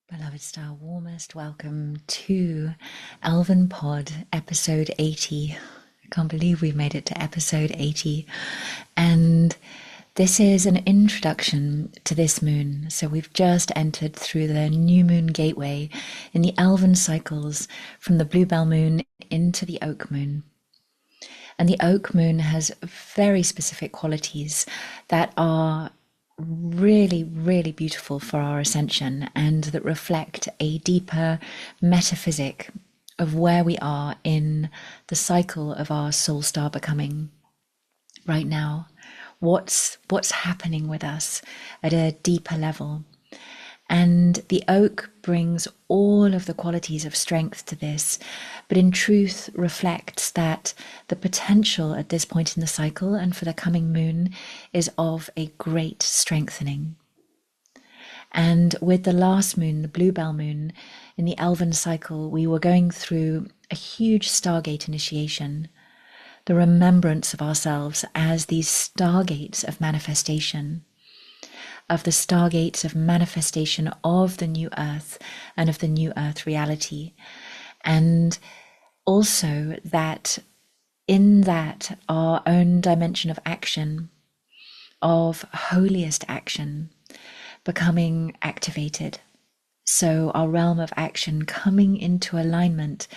Beloved Star Warmest, welcome to Elven Pod episode 80. I can't believe we've made it to episode 80. And this is an introduction to this moon. So we've just entered through the new moon gateway in the Elven cycles from the Bluebell moon into the Oak moon. And the Oak moon has very specific qualities that are really, really beautiful for our ascension and that reflect a deeper metaphysic of where we are in the cycle of our soul star becoming right now. What's happening with us at a deeper level. And the oak brings all of the qualities of strength to this, but in truth reflects that the potential at this point in the cycle and for the coming moon is of a great strengthening. And with the last moon, the Bluebell moon, in the Elven cycle, we were going through a huge Stargate initiation, the remembrance of ourselves as these stargates of manifestation, of the stargates of manifestation of the new earth and of the new earth reality. And also that in that our own dimension of action, of holiest action, becoming activated. So our realm of action coming into alignment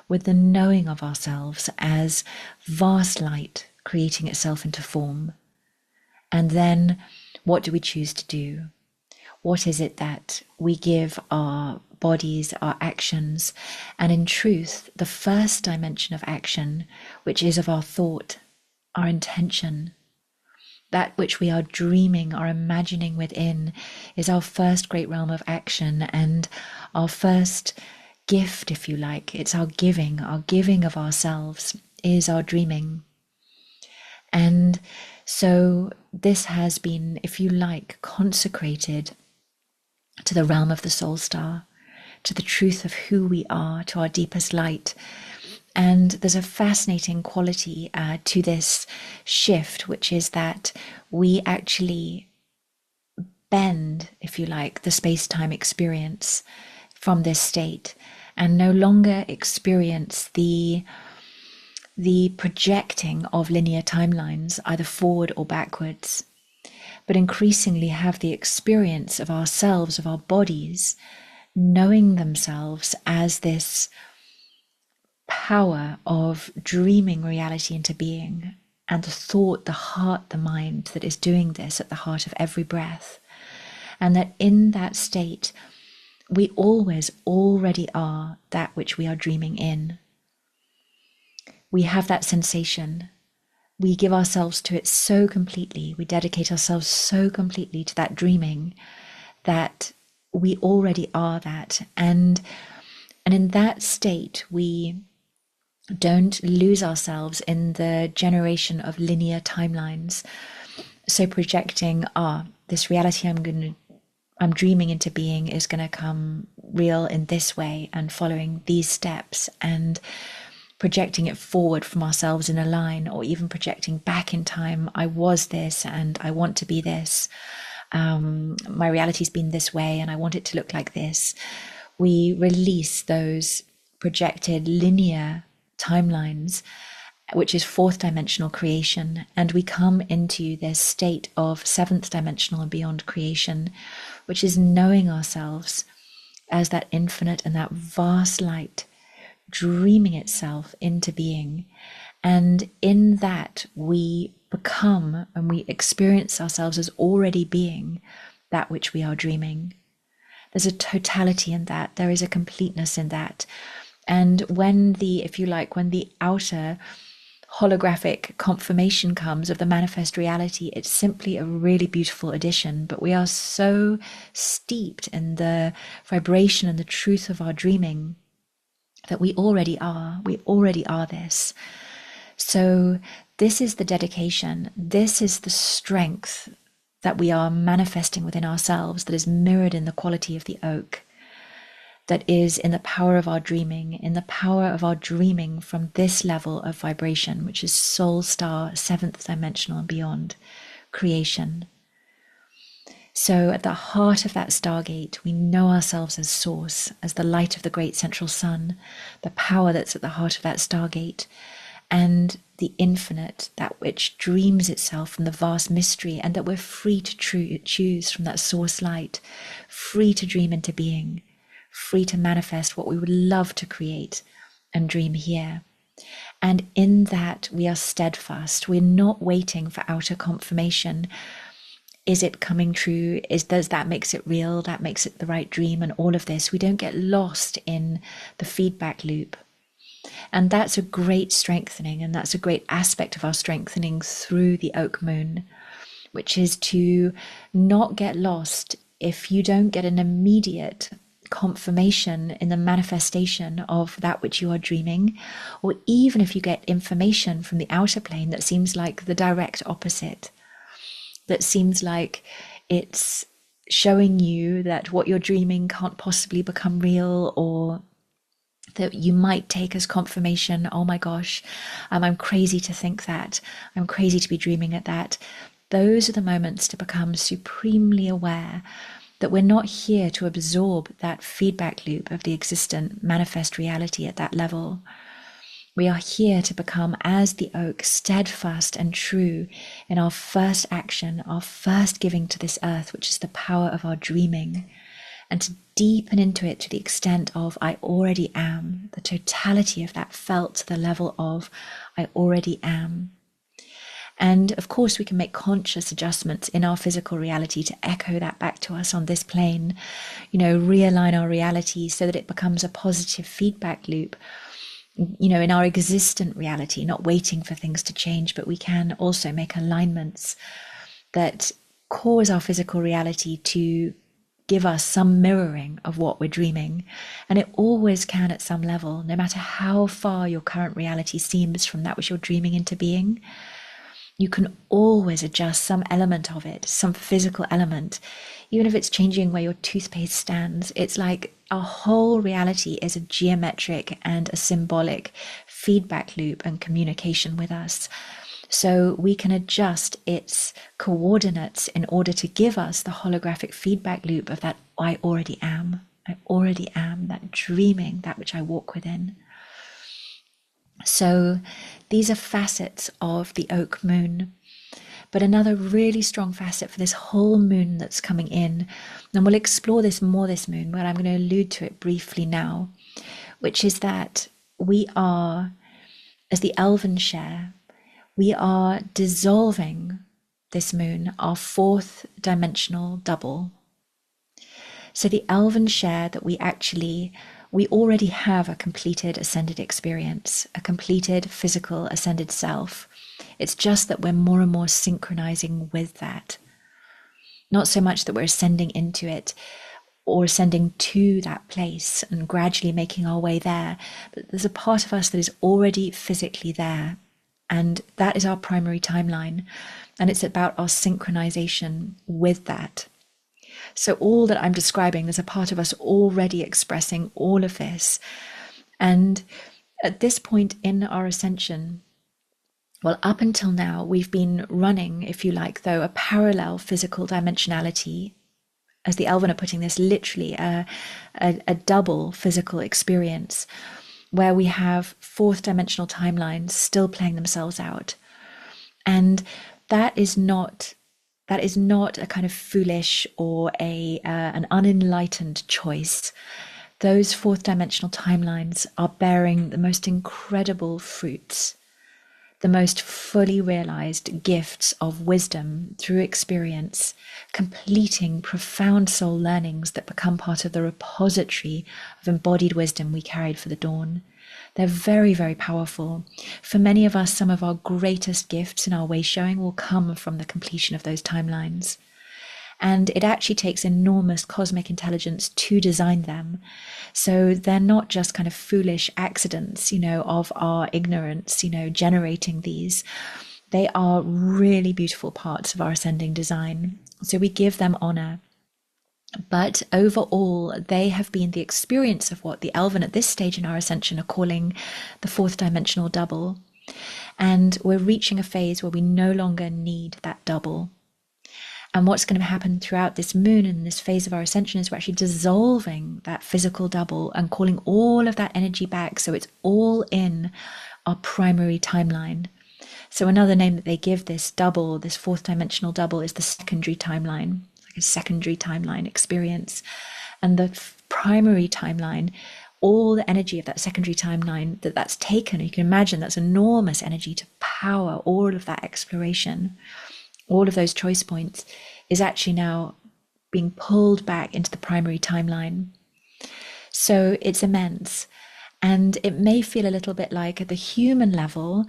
with the knowing of ourselves as vast light creating itself into form. And then what do we choose to do? What is it that we give our bodies, our actions? And in truth, the first dimension of action, which is of our thought, our intention, that which we are dreaming or imagining within, is our first great realm of action and our first gift, if you like. It's our giving of ourselves is our dreaming. And so this has been, if you like, consecrated to the realm of the soul star, to the truth of who we are, to our deepest light. And there's a fascinating quality to this shift, which is that we actually bend, if you like, the space-time experience from this state and no longer experience the projecting of linear timelines, either forward or backwards, but increasingly have the experience of ourselves, of our bodies, knowing themselves as this power of dreaming reality into being, and the thought, the heart, the mind that is doing this at the heart of every breath. And that in that state, we always already are that which we are dreaming in. We have that sensation. We give ourselves to it so completely. We dedicate ourselves so completely to that dreaming that we already are that. And in that state, we don't lose ourselves in the generation of linear timelines. So projecting, this reality I'm dreaming into being is going to come real in this way and following these steps, and projecting it forward from ourselves in a line, or even projecting back in time. I was this and I want to be this. My reality's been this way and I want it to look like this. We release those projected linear timelines, which is fourth dimensional creation, and we come into this state of seventh dimensional and beyond creation, which is knowing ourselves as that infinite and that vast light dreaming itself into being. And in that we become and we experience ourselves as already being that which we are dreaming. There's a totality in that. There is a completeness in that. And when the, if you like, when the outer holographic confirmation comes of the manifest reality, it's simply a really beautiful addition. But we are so steeped in the vibration and the truth of our dreaming that we already are this. So this is the dedication, this is the strength that we are manifesting within ourselves, that is mirrored in the quality of the oak, that is in the power of our dreaming, in the power of our dreaming from this level of vibration, which is soul star, seventh dimensional and beyond creation. So at the heart of that stargate, we know ourselves as source, as the light of the great central sun, the power that's at the heart of that stargate, and the infinite, that which dreams itself from the vast mystery, and that we're free to choose from that source light, free to dream into being, free to manifest what we would love to create and dream here. And in that, we are steadfast. We're not waiting for outer confirmation. Is it coming true? Does that makes it real? That makes it the right dream, and all of this. We don't get lost in the feedback loop. And that's a great strengthening, and that's a great aspect of our strengthening through the oak moon, which is to not get lost if you don't get an immediate confirmation in the manifestation of that which you are dreaming, or even if you get information from the outer plane that seems like the direct opposite, that seems like it's showing you that what you're dreaming can't possibly become real, or that you might take as confirmation, oh my gosh, I'm crazy to think that, I'm crazy to be dreaming at that. Those are the moments to become supremely aware that we're not here to absorb that feedback loop of the existent manifest reality at that level. We are here to become, as the oak, steadfast and true in our first action, our first giving to this earth, which is the power of our dreaming, and to deepen into it to the extent of I already am, the totality of that felt to the level of I already am. And of course, we can make conscious adjustments in our physical reality to echo that back to us on this plane, realign our reality so that it becomes a positive feedback loop, in our existent reality, not waiting for things to change, but we can also make alignments that cause our physical reality to give us some mirroring of what we're dreaming. And it always can at some level, no matter how far your current reality seems from that which you're dreaming into being. You can always adjust some element of it, some physical element, even if it's changing where your toothpaste stands. It's like our whole reality is a geometric and a symbolic feedback loop and communication with us. So we can adjust its coordinates in order to give us the holographic feedback loop of that I already am, that dreaming, that which I walk within. So these are facets of the oak moon. But another really strong facet for this whole moon that's coming in, and we'll explore this more this moon, but I'm going to allude to it briefly now, which is that we are, as the Elven share, we are dissolving this moon, our fourth dimensional double. So the Elven share that we already have a completed ascended experience, a completed physical ascended self. It's just that we're more and more synchronizing with that. Not so much that we're ascending into it or ascending to that place and gradually making our way there, but there's a part of us that is already physically there. And that is our primary timeline. And it's about our synchronization with that. So all that I'm describing, there's a part of us already expressing all of this. And at this point in our ascension, well, up until now, we've been running, if you like, though, a parallel physical dimensionality, as the Elven are putting this, literally a double physical experience, where we have fourth dimensional timelines still playing themselves out. And that is not a kind of foolish or an unenlightened choice. Those fourth dimensional timelines are bearing the most incredible fruits, the most fully realized gifts of wisdom through experience, completing profound soul learnings that become part of the repository of embodied wisdom we carried for the dawn. They're very, very powerful. For many of us, some of our greatest gifts in our way showing will come from the completion of those timelines. And it actually takes enormous cosmic intelligence to design them. So they're not just kind of foolish accidents, of our ignorance, generating these. They are really beautiful parts of our ascending design. So we give them honor. But overall, they have been the experience of what the Elven at this stage in our ascension are calling the fourth dimensional double. And we're reaching a phase where we no longer need that double. And what's going to happen throughout this moon and this phase of our ascension is we're actually dissolving that physical double and calling all of that energy back. So it's all in our primary timeline. So another name that they give this double, this fourth dimensional double, is the secondary timeline, like a secondary timeline experience. And the primary timeline, all the energy of that secondary timeline that's taken, you can imagine that's enormous energy to power all of that exploration. All of those choice points is actually now being pulled back into the primary timeline. So it's immense. And it may feel a little bit like at the human level,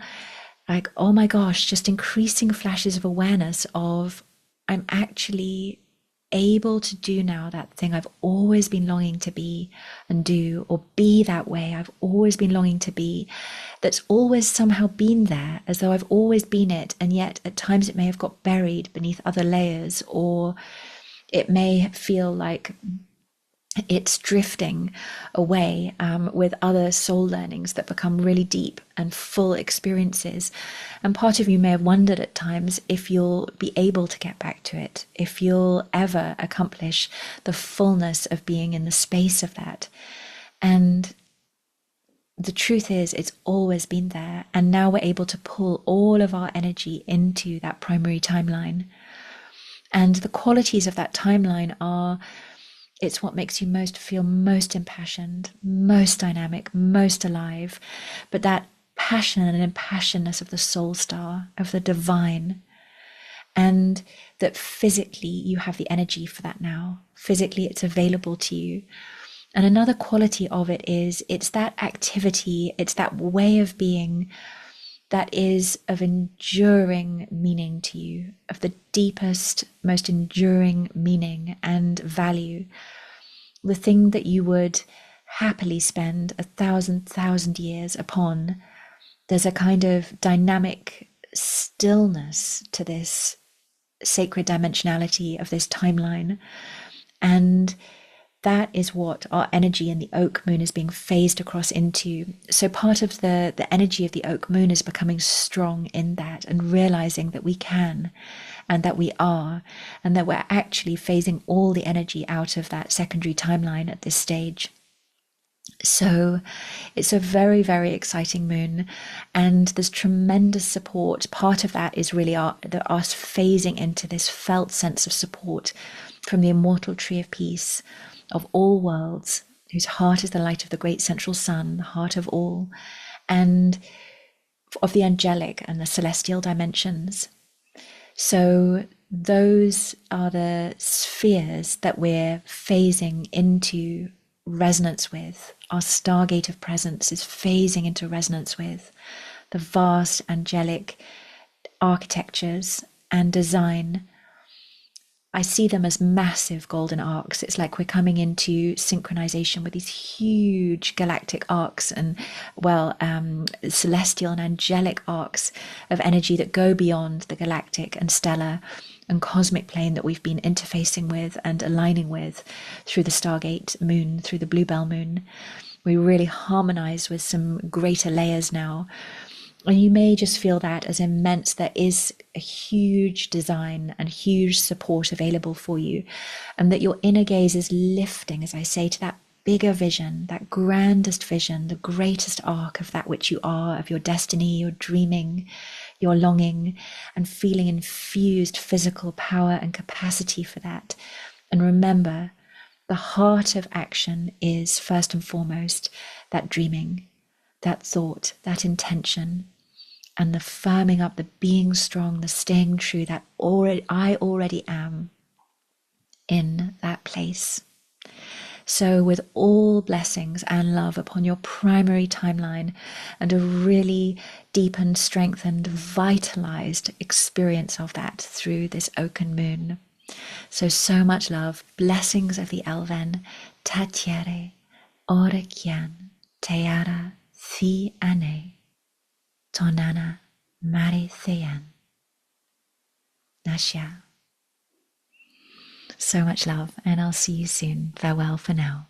like, oh my gosh, just increasing flashes of awareness of I'm actually able to do now that thing I've always been longing to be and do, or be that way I've always been longing to be, that's always somehow been there, as though I've always been it, and yet at times it may have got buried beneath other layers, or it may feel like it's drifting away with other soul learnings that become really deep and full experiences. And part of you may have wondered at times if you'll be able to get back to it, if you'll ever accomplish the fullness of being in the space of that. And the truth is, it's always been there. And now we're able to pull all of our energy into that primary timeline. And the qualities of that timeline are, it's what makes you feel most impassioned, most dynamic, most alive. But that passion and impassionedness of the soul star, of the divine, and that physically you have the energy for that now. Physically it's available to you. And another quality of it is, it's that activity, it's that way of being that is of enduring meaning to you, of the deepest, most enduring meaning and value, the thing that you would happily spend 1,000 years upon. There's a kind of dynamic stillness to this sacred dimensionality of this timeline. And that is what our energy in the oak moon is being phased across into. So part of the energy of the oak moon is becoming strong in that, and realizing that we can, and that we are, and that we're actually phasing all the energy out of that secondary timeline at this stage. So it's a very, very exciting moon, and there's tremendous support. Part of that is really us phasing into this felt sense of support from the immortal tree of peace, of all worlds, whose heart is the light of the great central sun, the heart of all, and of the angelic and the celestial dimensions. So those are the spheres that we're phasing into resonance with. Our Stargate of Presence is phasing into resonance with the vast angelic architectures and design. I see them as massive golden arcs. It's like we're coming into synchronization with these huge galactic arcs and, celestial and angelic arcs of energy that go beyond the galactic and stellar and cosmic plane that we've been interfacing with and aligning with through the Stargate moon, through the Bluebell moon. We really harmonize with some greater layers now. And you may just feel that as immense. There is a huge design and huge support available for you, and that your inner gaze is lifting, as I say, to that bigger vision, that grandest vision, the greatest arc of that which you are, of your destiny, your dreaming, your longing, and feeling infused physical power and capacity for that. And remember, the heart of action is first and foremost that dreaming, that thought, that intention, and the firming up, the being strong, the staying true, that I already am in that place. So with all blessings and love upon your primary timeline, and a really deepened, strengthened, vitalized experience of that through this oaken moon. So much love. Blessings of the Elven. Tatiere, Orekian, Teara, Thi Ane, Tonana, Mari Thean. Nasha. So much love, and I'll see you soon. Farewell for now.